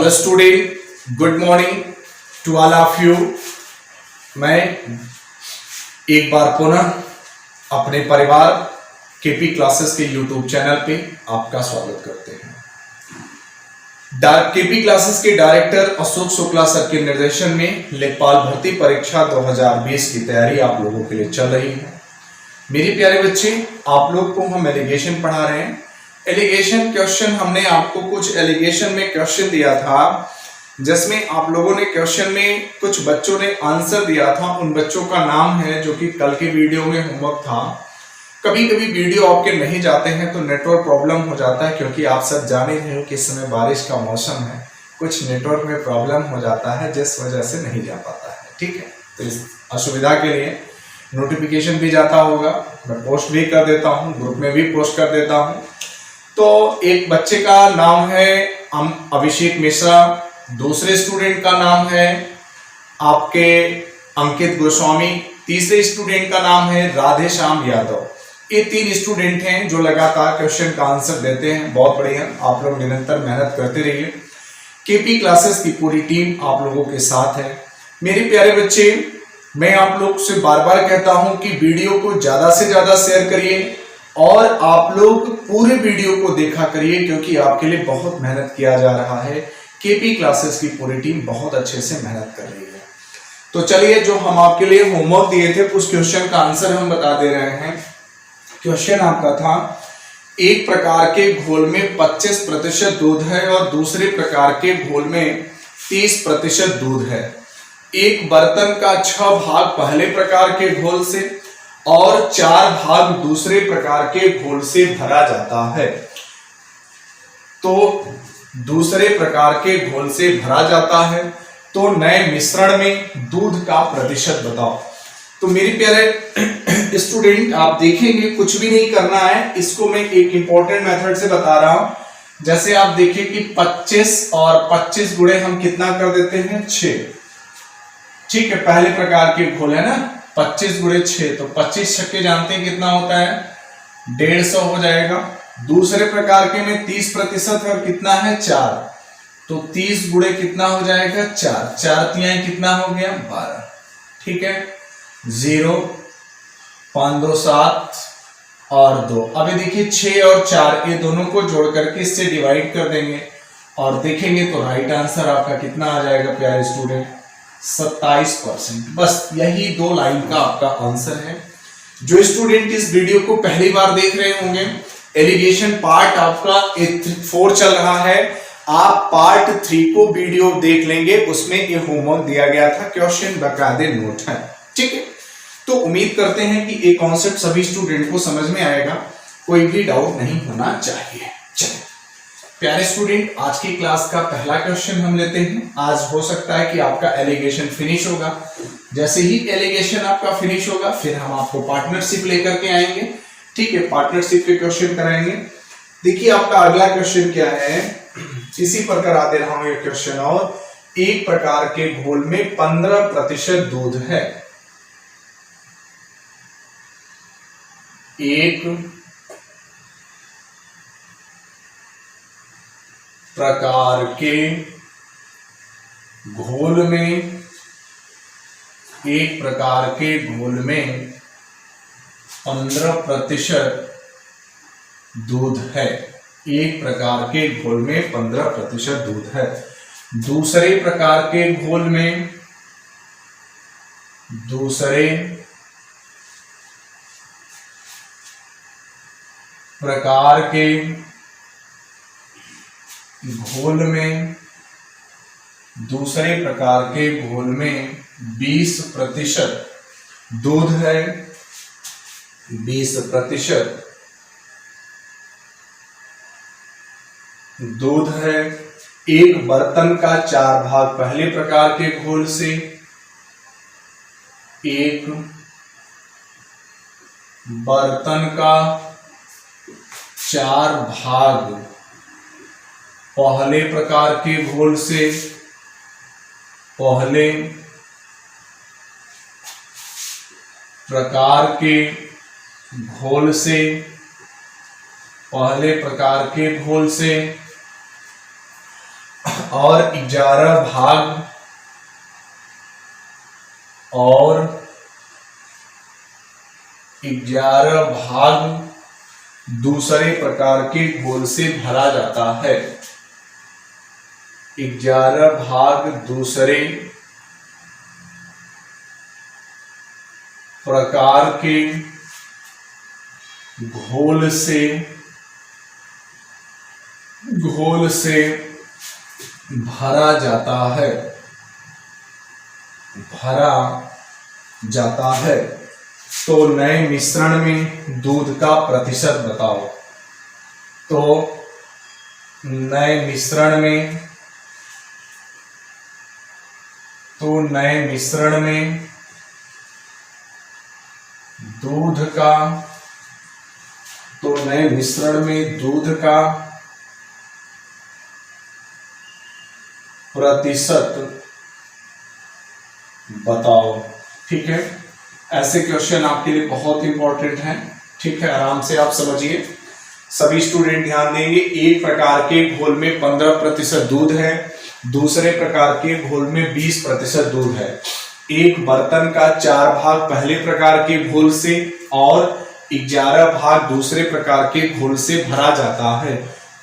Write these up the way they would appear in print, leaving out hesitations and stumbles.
Hello student, good morning to all of you. मैं एक बार पुनः अपने परिवार केपी क्लासेस के यूट्यूब चैनल पे आपका स्वागत करते हैं। केपी क्लासेस के डायरेक्टर अशोक शुक्ला सर के निर्देशन में लेखपाल भर्ती परीक्षा 2020 की तैयारी आप लोगों के लिए चल रही है। मेरे प्यारे बच्चे, आप लोग को हम एलिगेशन पढ़ा रहे हैं। एलिगेशन क्वेश्चन हमने आपको कुछ एलिगेशन में क्वेश्चन दिया था, जिसमें आप लोगों ने क्वेश्चन में कुछ बच्चों ने आंसर दिया था। उन बच्चों का नाम है जो कि कल के वीडियो में होमवर्क था। कभी कभी वीडियो आपके नहीं जाते हैं तो नेटवर्क प्रॉब्लम हो जाता है, क्योंकि आप सब जान ही रहे हो कि इस समय बारिश का मौसम है, कुछ नेटवर्क में प्रॉब्लम हो जाता है जिस वजह से नहीं जा पाता है। ठीक है, तो इस असुविधा के लिए नोटिफिकेशन भी जाता होगा, मैं पोस्ट भी कर देता हूँ, ग्रुप में भी पोस्ट कर देता हूँ। तो एक बच्चे का नाम है अभिषेक मिश्रा, दूसरे स्टूडेंट का नाम है आपके अंकित गोस्वामी, तीसरे स्टूडेंट का नाम है राधे श्याम यादव। ये तीन स्टूडेंट हैं जो लगातार क्वेश्चन का आंसर देते हैं। बहुत बढ़िया, आप लोग निरंतर मेहनत करते रहिए। केपी क्लासेस की पूरी टीम आप लोगों के साथ है। मेरे प्यारे बच्चे, मैं आप लोग से बार बार कहता हूं कि वीडियो को ज्यादा से ज्यादा शेयर करिए और आप लोग पूरे वीडियो को देखा करिए, क्योंकि आपके लिए बहुत मेहनत किया जा रहा है। केपी क्लासेस की पूरी टीम बहुत अच्छे से मेहनत कर रही है। तो चलिए, जो हम आपके लिए होमवर्क दिए थे उस क्वेश्चन का आंसर हम बता दे रहे हैं। क्वेश्चन आपका था, एक प्रकार के घोल में 25% दूध है और दूसरे प्रकार के घोल में 30% दूध है। एक बर्तन का 6 भाग पहले प्रकार के घोल से और 4 भाग दूसरे प्रकार के घोल से भरा जाता है। तो दूसरे प्रकार के घोल से भरा जाता है, तो नए मिश्रण में दूध का प्रतिशत बताओ। तो मेरे प्यारे स्टूडेंट, आप देखेंगे कुछ भी नहीं करना है, इसको मैं एक इंपॉर्टेंट मेथड से बता रहा हूं। जैसे आप देखिए कि 25 और 25 गुणे हम कितना कर देते हैं, 6। ठीक है, पहले प्रकार के घोल है ना, 25 गुणे 6, तो 25 छक्के जानते हैं कितना होता है, 150 हो जाएगा। दूसरे प्रकार के में 30% है और कितना है, 4, तो 30 गुणे कितना हो जाएगा, 4, 4 तिहाई कितना हो गया, 12। ठीक है, 0, 5 2 7 और 2। अब देखिए 6 और 4 ये दोनों को जोड़ करके इससे डिवाइड कर देंगे और देखेंगे तो राइट आंसर आपका कितना आ जाएगा प्यारे स्टूडेंट, 27%। बस यही 2 लाइन का आपका आंसर है। जो स्टूडेंट इस वीडियो को पहली बार देख रहे होंगे, एलिगेशन पार्ट आपका 4 चल रहा है, आप पार्ट 3 को वीडियो देख लेंगे, उसमें ये होमवर्क दिया गया था, क्वेश्चन बकायदे नोट है। ठीक है, तो उम्मीद करते हैं कि ये कॉन्सेप्ट सभी स्टूडेंट को समझ में आएगा, कोई भी डाउट नहीं होना चाहिए। चलिए प्यारे स्टूडेंट, आज की क्लास का पहला क्वेश्चन हम लेते हैं। आज हो सकता है कि आपका एलिगेशन फिनिश होगा, जैसे ही एलिगेशन आपका फिनिश होगा फिर हम आपको पार्टनरशिप लेकर के आएंगे। ठीक है, पार्टनरशिप के क्वेश्चन कराएंगे। देखिए आपका अगला क्वेश्चन क्या है, इसी पर करा दे रहा हूं ये क्वेश्चन। और एक प्रकार के घोल में 15% दूध है। एक प्रकार के घोल में, एक प्रकार के घोल में 15% दूध है। एक प्रकार के घोल में 15% दूध है। दूसरे प्रकार के घोल में, दूसरे प्रकार के घोल में, दूसरे प्रकार के घोल में 20% दूध है। 20% दूध है। एक बर्तन का 4 भाग पहले प्रकार के घोल से, एक बर्तन का 4 भाग पहले प्रकार के घोल से, पहले प्रकार के घोल से, पहले प्रकार के घोल से और 11 भाग दूसरे प्रकार के घोल से भरा जाता है। 11 भाग दूसरे प्रकार के घोल से भरा जाता है। तो नए मिश्रण में दूध का प्रतिशत बताओ। तो नए मिश्रण में दूध का प्रतिशत बताओ। ठीक है, ऐसे क्वेश्चन आपके लिए बहुत इंपॉर्टेंट हैं। ठीक है, आराम से आप समझिए। सभी स्टूडेंट ध्यान देंगे। एक प्रकार के घोल में 15% दूध है, दूसरे प्रकार के घोल में 20% दूध है। एक बर्तन का 4 भाग पहले प्रकार के घोल से और 11 भाग दूसरे प्रकार के घोल से भरा जाता है।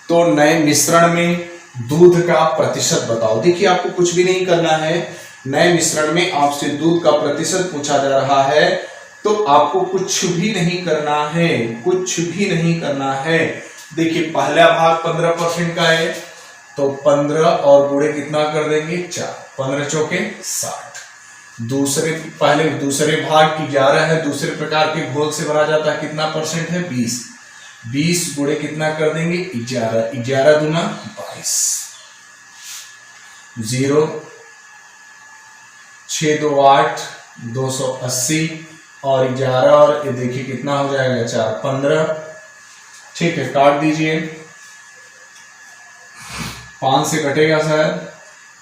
तो नए मिश्रण में दूध का प्रतिशत बताओ। देखिए, आपको कुछ भी नहीं करना है। नए मिश्रण में आपसे दूध का प्रतिशत पूछा जा रहा है, तो आपको कुछ भी नहीं करना है। देखिए, पहला भाग 15% का है, तो 15 और गुणे कितना कर देंगे 4, 15 चौके 60। दूसरे भाग 11 है, दूसरे प्रकार के घोल से भरा जाता है, कितना परसेंट है 20 गुणे कितना कर देंगे 11 दूना 22, 0 6 2 8 280 और 11 और ये देखिए कितना हो जाएगा 4 15। ठीक है, काट दीजिए। 5 से कटेगा शायद,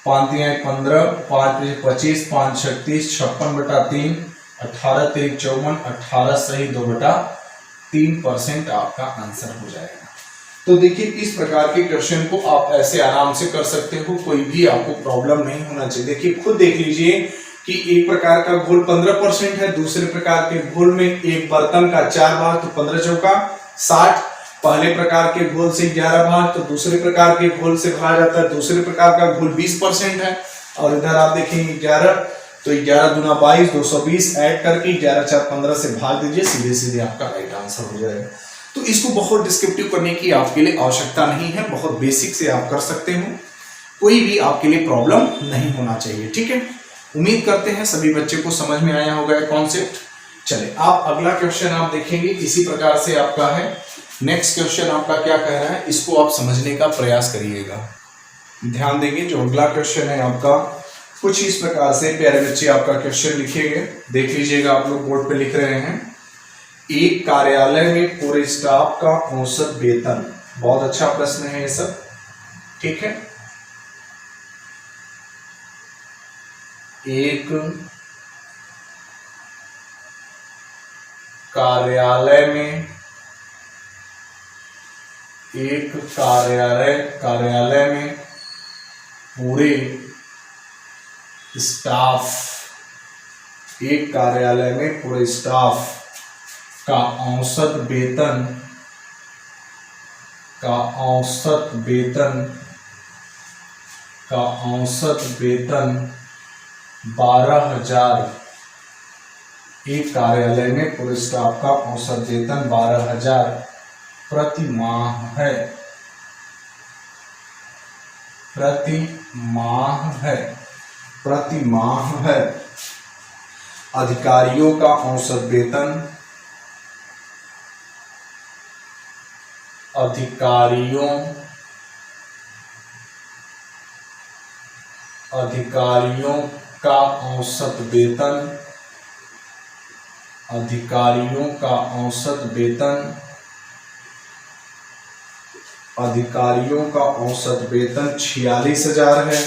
5 3 15, 5 25, 5 36, 56/3, 18 3 54, 18 सही 2/3% आपका आंसर हो जाएगा। तो देखिए, इस प्रकार के क्वेश्चन को आप ऐसे आराम से कर सकते हो, कोई भी आपको प्रॉब्लम नहीं होना चाहिए। देखिए, खुद देख लीजिए कि एक प्रकार का घोल 15% है, दूसरे प्रकार के घोल में एक बर्तन का 4 भाग तो 15 चौका 60, पहले प्रकार के घोल से 11 भाग, तो दूसरे प्रकार के घोल से भरा जाता है। दूसरे प्रकार का घोल 20% है, और इधर आप देखेंगे 11, तो 11 दूना 22, 220 ऐड करके 11 4 15 से भाग दीजिए, सीधे सीधे आपका राइट आंसर हो जाएगा। तो इसको बहुत डिस्क्रिप्टिव करने की आपके लिए आवश्यकता नहीं है, बहुत बेसिक से आप कर सकते हो, कोई भी आपके लिए प्रॉब्लम नहीं होना चाहिए। ठीक है, उम्मीद करते हैं सभी बच्चे को समझ में आया होगा कॉन्सेप्ट। चले, आप अगला क्वेश्चन आप देखेंगे, इसी प्रकार से आपका है। नेक्स्ट क्वेश्चन आपका क्या कह रहा है, इसको आप समझने का प्रयास करिएगा, ध्यान देंगे। जो अगला क्वेश्चन है आपका कुछ इस प्रकार से, प्यारे बच्चे आपका क्वेश्चन लिखिएगा, देख लीजिएगा, आप लोग बोर्ड पे लिख रहे हैं। एक कार्यालय में पूरे स्टाफ का औसत वेतन, बहुत अच्छा प्रश्न है ये सब। ठीक है, एक कार्यालय में पूरे स्टाफ, एक कार्यालय में पूरे स्टाफ का औसत वेतन 12,000, एक कार्यालय में पूरे स्टाफ का औसत वेतन 12,000 प्रति माह है। अधिकारियों का औसत वेतन, अधिकारियों का औसत वेतन, अधिकारियों का औसत वेतन 46,000 है,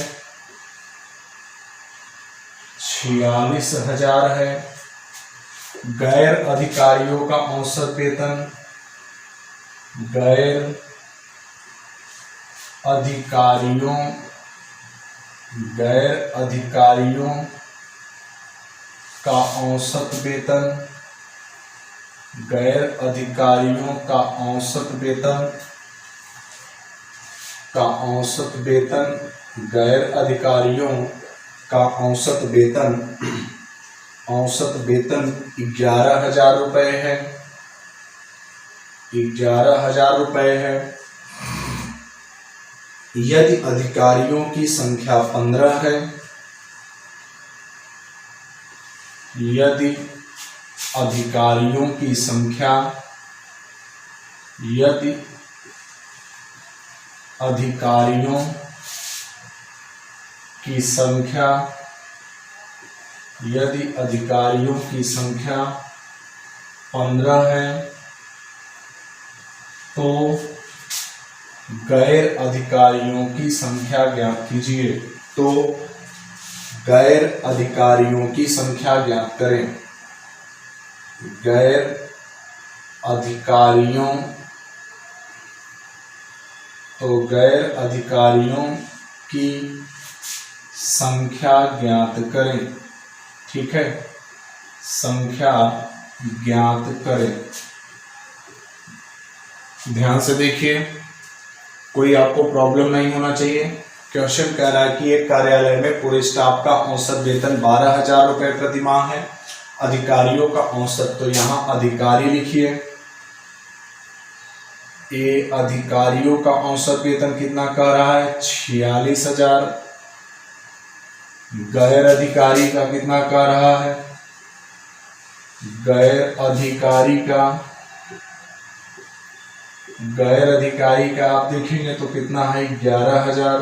46,000 है। गैर अधिकारियों का औसत वेतन, गैर अधिकारियों गैर अधिकारियों का औसत वेतन, गैर अधिकारियों का औसत वेतन, गैर अधिकारियों का औसत वेतन 11,000 रुपये है, 11,000 रुपये है। यदि अधिकारियों की संख्या 15 है, यदि अधिकारियों की संख्या 15 है तो गैर अधिकारियों की संख्या ज्ञात कीजिए। तो गैर अधिकारियों की संख्या ज्ञात करें। गैर अधिकारियों की संख्या ज्ञात करें। ठीक है, संख्या ज्ञात करें। ध्यान से देखिए, कोई आपको प्रॉब्लम नहीं होना चाहिए। क्वेश्चन कह रहा है कि एक कार्यालय में पूरे स्टाफ का औसत वेतन 12,000 रुपये प्रति माह है, अधिकारियों का औसत, तो यहां अधिकारी लिखिए। ये अधिकारियों का औसत वेतन कितना कह रहा है? 46,000। गैर अधिकारी का कितना कह रहा है? गैर अधिकारी का आप देखेंगे तो कितना है? 11,000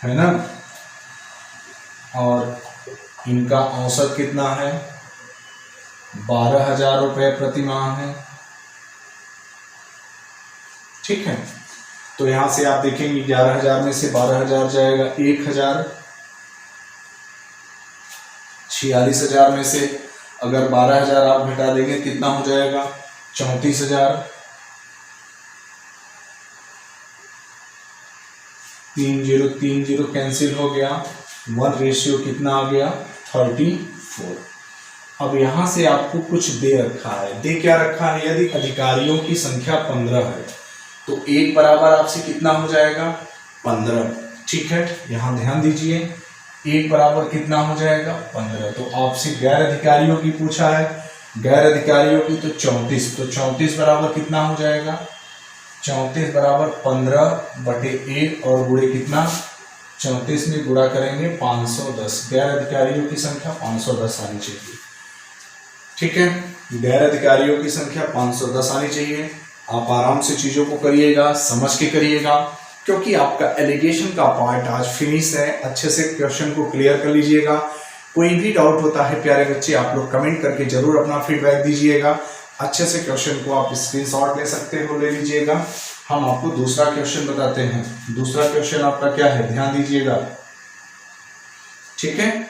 है ना। और इनका औसत कितना है? 12,000 रुपये प्रति माह है। ठीक है, तो यहां से आप देखेंगे 11,000 में से 12,000 जाएगा 1,000। 46,000 में से अगर 12,000 आप घटा देंगे कितना हो जाएगा? 34,000। 30 कैंसिल हो गया, 1 कितना आ गया? 34। अब यहां से आपको कुछ दे रखा है। दे क्या रखा है? यदि अधिकारियों की संख्या 15 है तो 1 बराबर आपसे कितना हो जाएगा? 15। ठीक है, यहां ध्यान दीजिए, 1 बराबर कितना हो जाएगा? 15। तो आपसे गैर अधिकारियों की पूछा है, गैर अधिकारियों की तो 34, तो 34 बराबर कितना हो जाएगा? 34 बराबर 15/1 और गुणे कितना? 34 में गुणा करेंगे 510। गैर अधिकारियों की संख्या 510 आनी चाहिए। ठीक है, गैर अधिकारियों की संख्या 510 आनी चाहिए। आप आराम से चीजों को करिएगा, समझ के करिएगा, क्योंकि आपका एलिगेशन का पार्ट आज फिनिश है। अच्छे से क्वेश्चन को क्लियर कर लीजिएगा। कोई भी डाउट होता है प्यारे बच्चे, आप लोग कमेंट करके जरूर अपना फीडबैक दीजिएगा। अच्छे से क्वेश्चन को आप स्क्रीनशॉट ले सकते हो, ले लीजिएगा। हम आपको दूसरा क्वेश्चन बताते हैं। दूसरा क्वेश्चन आपका क्या है? ध्यान दीजिएगा। ठीक है,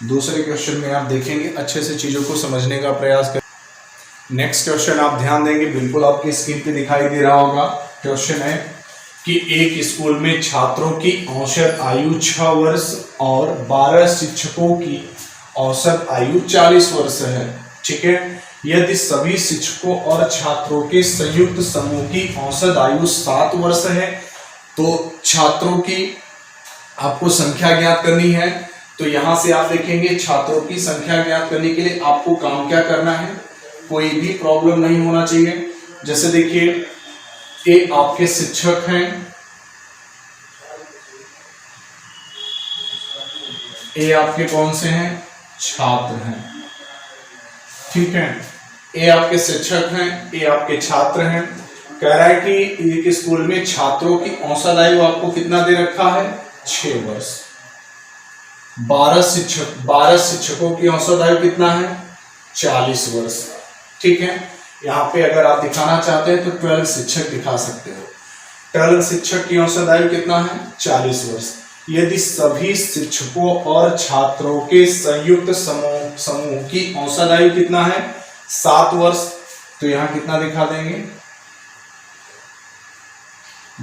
दूसरे क्वेश्चन में आप देखेंगे, अच्छे से चीजों को समझने का प्रयास करें। नेक्स्ट क्वेश्चन आप ध्यान देंगे, बिल्कुल आपकी स्क्रीन पे दिखाई दे रहा होगा। क्वेश्चन है कि एक स्कूल में छात्रों की औसत आयु 6 वर्ष और 12 शिक्षकों की औसत आयु 40 वर्ष है। ठीक है, यदि सभी शिक्षकों और छात्रों के संयुक्त समूह की औसत आयु 7 वर्ष है तो छात्रों की आपको संख्या ज्ञात करनी है। तो यहां से आप देखेंगे, छात्रों की संख्या ज्ञात करने के लिए आपको काम क्या करना है? कोई भी प्रॉब्लम नहीं होना चाहिए। जैसे देखिए, ये आपके शिक्षक हैं, ये आपके कौन से हैं? छात्र हैं। ठीक है, ये आपके शिक्षक हैं, ये आपके छात्र हैं। कह रहा है कि एक स्कूल में छात्रों की औसत आयु आपको कितना दे रखा है? 6 वर्ष। 12 शिक्षकों की औसत आयु कितना है? 40 वर्ष। ठीक है, यहाँ पे अगर आप दिखाना चाहते हैं तो 12 शिक्षक दिखा सकते हो। 12 शिक्षक की औसत आयु कितना है? 40 वर्ष। यदि सभी शिक्षकों और छात्रों के संयुक्त समूह की औसत आयु कितना है? 7 वर्ष। तो यहां कितना दिखा देंगे?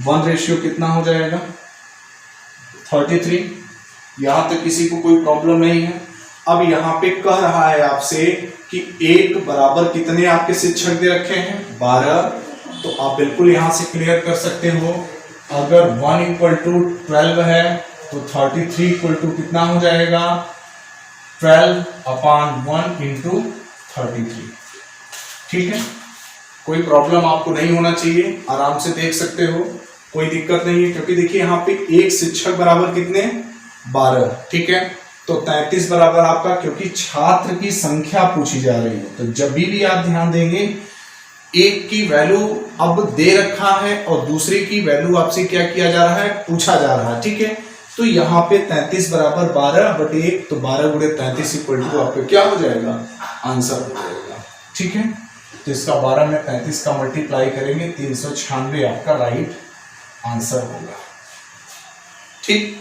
1 कितना हो जाएगा? 33। यहां तक किसी को कोई प्रॉब्लम नहीं है। अब यहाँ पे कह रहा है आपसे कि 1 बराबर कितने आपके शिक्षक दे रखे हैं 12। तो आप बिल्कुल यहां से क्लियर कर सकते हो। अगर 1 इक्वल टू 12 है तो 33 इक्वल टू कितना हो जाएगा 12 अपान 1 इंटू 33। ठीक है, कोई प्रॉब्लम आपको नहीं होना चाहिए, आराम से देख सकते हो, कोई दिक्कत नहीं है। क्योंकि देखिए यहाँ पे एक शिक्षक बराबर कितने 12। ठीक है, तो 33 बराबर आपका, क्योंकि छात्र की संख्या पूछी जा रही है तो जब भी आप ध्यान देंगे एक की वैल्यू अब दे रखा है और दूसरे की वैल्यू आपसे क्या किया जा रहा है पूछा जा रहा है। ठीक है, तो यहाँ पे 33 बराबर 12/1, तो 12 गुणे 33 इक्वल टू आपका क्या हो जाएगा आंसर हो जाएगा। ठीक है, तो इसका 12 में 35 का मल्टीप्लाई करेंगे 396 आपका राइट आंसर होगा। ठीक,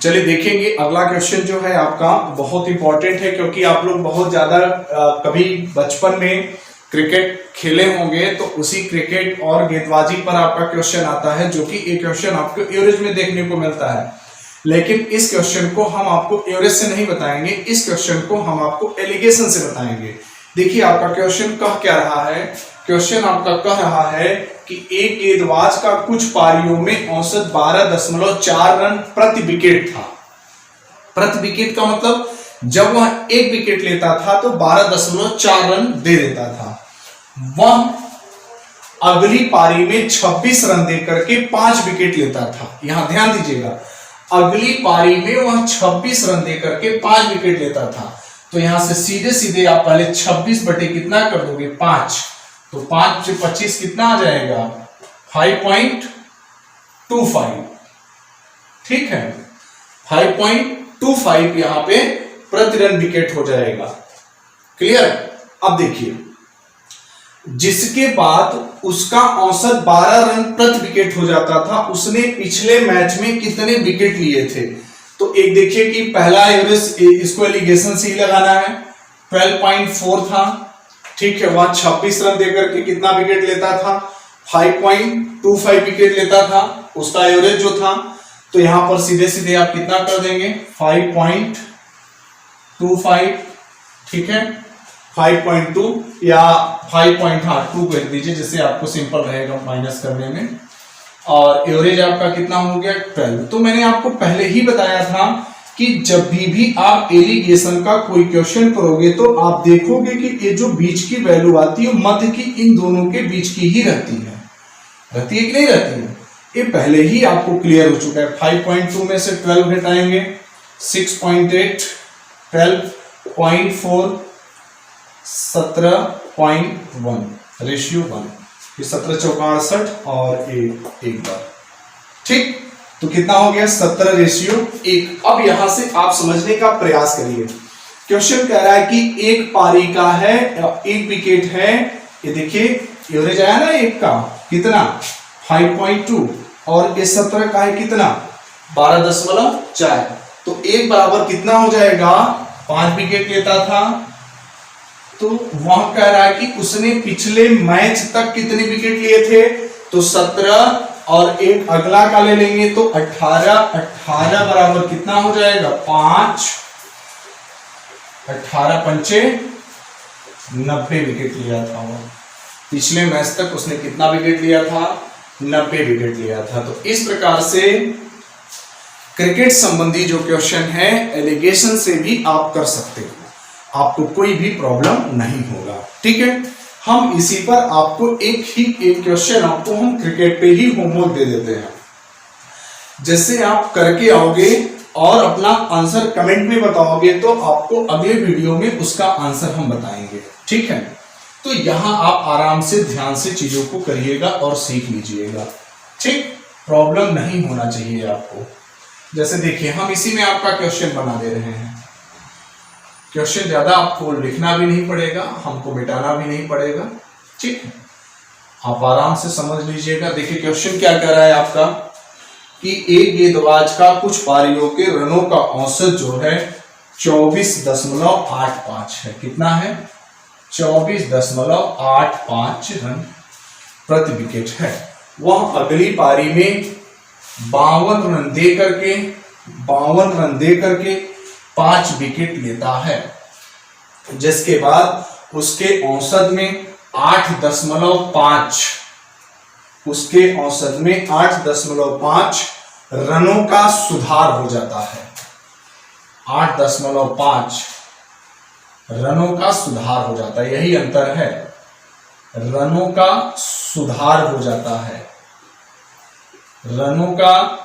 चलिए देखेंगे अगला क्वेश्चन जो है आपका बहुत इंपॉर्टेंट है, क्योंकि आप लोग बहुत ज्यादा कभी बचपन में क्रिकेट खेले होंगे तो उसी क्रिकेट और गेंदबाजी पर आपका क्वेश्चन आता है, जो कि एक क्वेश्चन आपको एवरेज में देखने को मिलता है। लेकिन इस क्वेश्चन को हम आपको एवरेज से नहीं बताएंगे, इस क्वेश्चन को हम आपको एलिगेशन से बताएंगे। देखिए आपका क्वेश्चन कह क्या रहा है, क्वेश्चन आपका कह रहा है कि एक गेंदबाज का कुछ पारियों में औसत 12.4 रन प्रति विकेट था। प्रति विकेट का मतलब जब वह एक विकेट लेता था तो 12.4 रन दे देता था। वह अगली पारी में 26 रन देकर के 5 विकेट लेता था। यहां ध्यान दीजिएगा, अगली पारी में वह 26 रन देकर के 5 विकेट लेता था। तो यहां से सीधे सीधे आप पहले 26 बटे कितना कर दोगे 5, तो 5 से 25 कितना आ जाएगा 5.25। ठीक है, 5.25 यहां पे प्रति रन विकेट हो जाएगा। क्लियर। अब देखिए, जिसके बाद उसका औसत 12 रन प्रति विकेट हो जाता था, उसने पिछले मैच में कितने विकेट लिए थे। तो एक देखिए कि पहला एवरेज, इसको एलिगेशन से ही लगाना है, 12.4 था। ठीक है, वह 26 रन देकर के कितना विकेट लेता था 5.25 विकेट लेता था, उसका एवरेज जो था। तो यहां पर सीधे सीधे आप कितना कर देंगे 5.25। ठीक है, 5.2 या 5.2 कर दीजिए, जिससे आपको सिंपल रहेगा माइनस करने में। और एवरेज आपका कितना हो गया 12। तो मैंने आपको पहले ही बताया था कि जब भी आप एलिगेशन का कोई क्वेश्चन करोगे तो आप देखोगे कि ये जो बीच की वैल्यू आती है मध्य की इन दोनों के बीच की ही रहती है कि नहीं रहती है। ये पहले ही आपको क्लियर हो चुका है। 5.2 में से 12 घटाएंगे 6.8, 12.4, 17.1 रेशियो 1, ये 17 चौका 68 और एक बार। ठीक, तो कितना हो गया 17:1। अब यहां से आप समझने का प्रयास करिए। क्वेश्चन कह रहा है कि एक पारी का है, एक विकेट है, ये देखिए एवरेज आया ना एक का कितना 5.2 और ये 17 का है कितना 12.4। तो एक बराबर कितना हो जाएगा 5 विकेट लेता था। तो वह कह रहा है कि उसने पिछले मैच तक कितने विकेट लिए थे, तो 17 और एक अगला का ले लेंगे तो 18 बराबर कितना हो जाएगा 5, 18 पंचे 90 विकेट लिया था। वो पिछले मैच तक उसने कितना विकेट लिया था 90 विकेट लिया था। तो इस प्रकार से क्रिकेट संबंधी जो क्वेश्चन है एलिगेशन से भी आप कर सकते हो, आपको कोई भी प्रॉब्लम नहीं होगा। ठीक है, हम इसी पर आपको एक क्वेश्चन आपको हम क्रिकेट पे ही होमवर्क दे देते हैं। जैसे आप करके आओगे और अपना आंसर कमेंट में बताओगे तो आपको अगले वीडियो में उसका आंसर हम बताएंगे। ठीक है, तो यहां आप आराम से ध्यान से चीजों को करिएगा और सीख लीजिएगा। ठीक, प्रॉब्लम नहीं होना चाहिए आपको। जैसे देखिए हम इसी में आपका क्वेश्चन बना दे रहे हैं। क्वेश्चन ज्यादा आपको लिखना भी नहीं पड़ेगा, हमको मिटाना भी नहीं पड़ेगा। ठीक है, आप आराम से समझ लीजिएगा। देखिए क्वेश्चन क्या कह रहा है आपका कि एक गेंदबाज का कुछ पारियों के रनों का औसत जो है 24.85 है। कितना है 24.85 रन प्रति विकेट है। वह अगली पारी में 52 रन दे करके 5 विकेट लेता है, जिसके बाद उसके औसत में 8.5 रनों का सुधार हो जाता है। 8.5 रनों का सुधार हो जाता है, यही अंतर है, रनों का सुधार हो जाता है, रनों का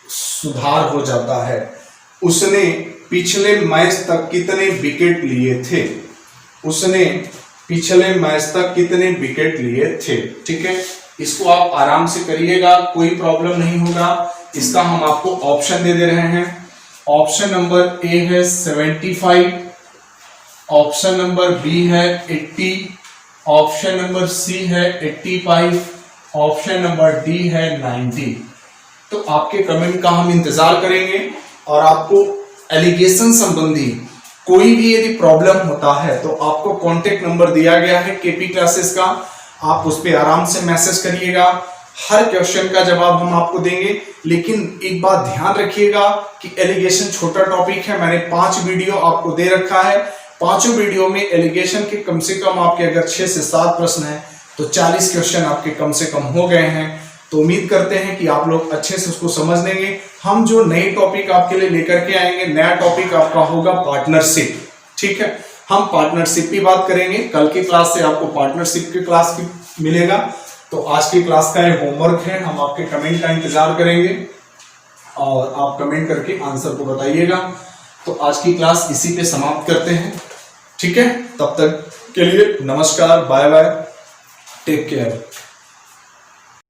सुधार हो जाता है। उसने पिछले मैच तक कितने विकेट लिए थे, उसने पिछले मैच तक कितने विकेट लिए थे। ठीक है, इसको आप आराम से करिएगा, कोई प्रॉब्लम नहीं होगा। इसका हम आपको ऑप्शन दे रहे हैं। ऑप्शन नंबर ए है 75, ऑप्शन नंबर बी है 80, ऑप्शन नंबर सी है 85, ऑप्शन नंबर डी है 90। तो आपके कमेंट का हम इंतजार करेंगे, और आपको एलिगेशन संबंधी कोई भी यदि प्रॉब्लम होता है तो आपको कॉन्टेक्ट नंबर दिया गया है केपी क्लासेस का, आप उस पर आराम से मैसेज करिएगा। हर क्वेश्चन का जवाब हम आपको देंगे, लेकिन एक बात ध्यान रखिएगा कि एलिगेशन छोटा टॉपिक है। मैंने 5 वीडियो आपको दे रखा है, 5 वीडियो में एलिगेशन के कम से कम आपके अगर 6 से 7 प्रश्न हैं तो 40 क्वेश्चन आपके कम से कम हो गए हैं। तो उम्मीद करते हैं कि आप लोग अच्छे से उसको समझ लेंगे। हम जो नए टॉपिक आपके लिए लेकर के आएंगे, नया टॉपिक आपका होगा पार्टनरशिप। ठीक है, हम पार्टनरशिप की बात करेंगे। कल की क्लास से आपको पार्टनरशिप की क्लास की मिलेगा। तो आज की क्लास का ये होमवर्क है, हम आपके कमेंट का इंतजार करेंगे और आप कमेंट करके आंसर को बताइएगा। तो आज की क्लास इसी पे समाप्त करते हैं। ठीक है, तब तक के लिए नमस्कार, बाय बाय, टेक केयर।